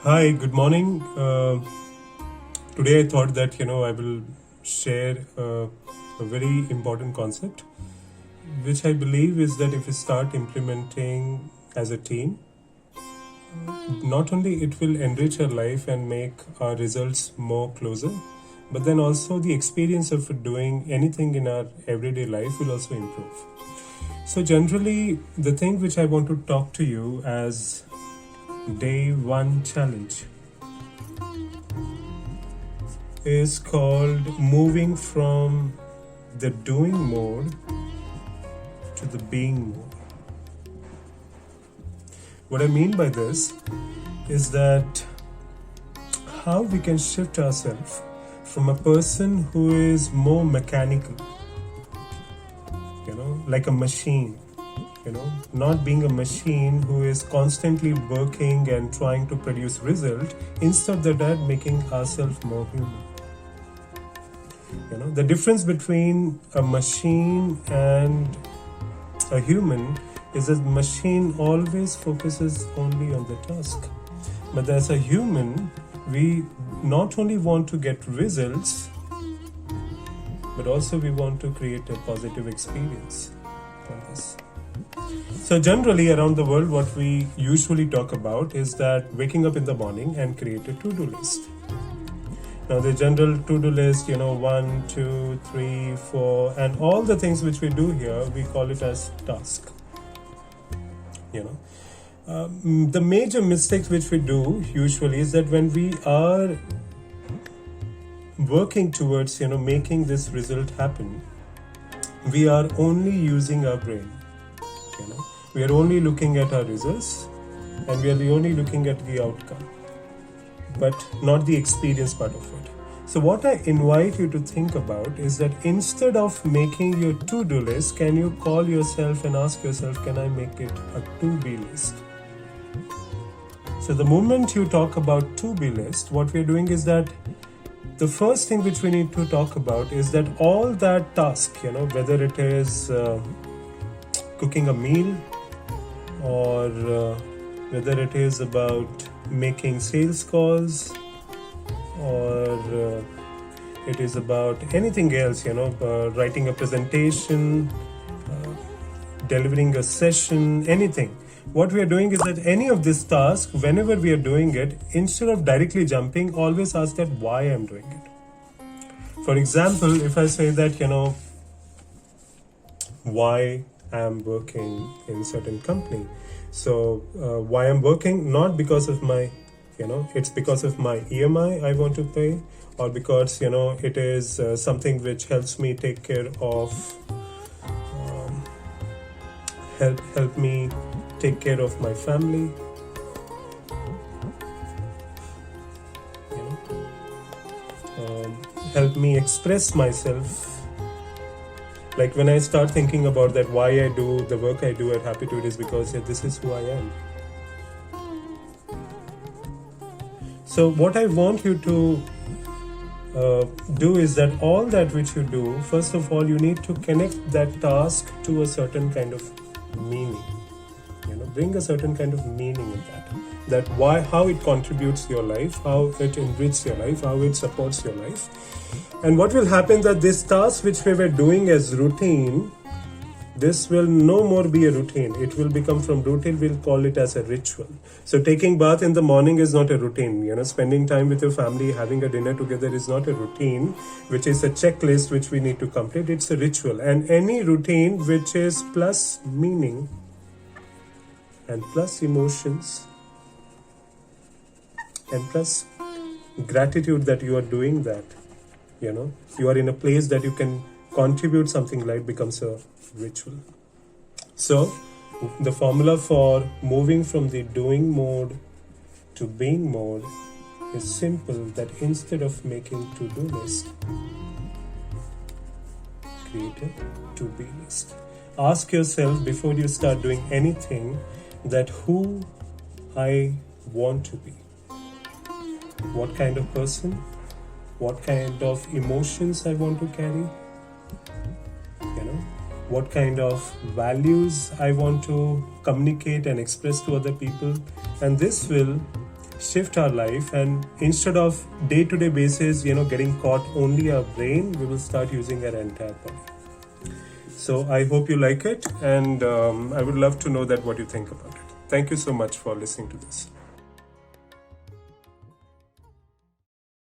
Hi, good morning. Today I thought that I will share a very important concept, which I believe is that if we start implementing as a team, not only it will enrich our life and make our results more closer, but then also the experience of doing anything in our everyday life will also improve. So generally, the thing which I want to talk to you as day one challenge is called moving from the doing mode to the being mode. What I mean by this is that how we can shift ourselves from a person who is more mechanical, like a machine, not being a machine who is constantly working and trying to produce result, instead of that making ourselves more human. The difference between a machine and a human is that machine always focuses only on the task, but as a human we not only want to get results, but also we want to create a positive experience from this. So generally around the world, what we usually talk about is that waking up in the morning and create a to-do list. Now the general to-do list, 1, 2, 3, 4, and all the things which we do here, we call it as task. The major mistakes which we do usually is that when we are working towards, making this result happen, we are only using our brain. We are only looking at our results, and we are only looking at the outcome, but not the experience part of it. So what I invite you to think about is that instead of making your to-do list, can you call yourself and ask yourself, can I make it a to-be list? So the moment you talk about to-be list, what we are doing is that the first thing which we need to talk about is that all that task, whether it is cooking a meal, or whether it is about making sales calls, or it is about anything else, writing a presentation, delivering a session, anything. What we are doing is that any of this task, whenever we are doing it, instead of directly jumping, always ask that why I'm doing it. For example, if I say that, why I'm working in certain company. So why I'm working, not because of my, it's because of my EMI I want to pay, or because, it is something which helps me take care of, help me take care of my family, help me express myself. Like when I start thinking about that, why I do the work I do at Happitude is because this is who I am. So what I want you to do is that all that which you do, first of all, you need to connect that task to a certain kind of meaning. Bring a certain kind of meaning in that why, how it contributes to your life, how it enriches your life, how it supports your life. And what will happen that this task which we were doing as routine, this will no more be a routine. It will become from routine, we'll call it as a ritual. So taking bath in the morning is not a routine. Spending time with your family, having a dinner together is not a routine, which is a checklist which we need to complete. It's a ritual. And any routine which is plus meaning and plus emotions and plus gratitude that you are doing that, you are in a place that you can contribute something, like becomes a ritual. So the formula for moving from the doing mode to being mode is simple, that instead of making to-do list, create a to-be list. Ask yourself before you start doing anything that who I want to be, what kind of person, what kind of emotions I want to carry, what kind of values I want to communicate and express to other people. And this will shift our life, and instead of day-to-day basis, getting caught only our brain, we will start using our entire body. So I hope you like it, and I would love to know that what you think about it. Thank you so much for listening to this.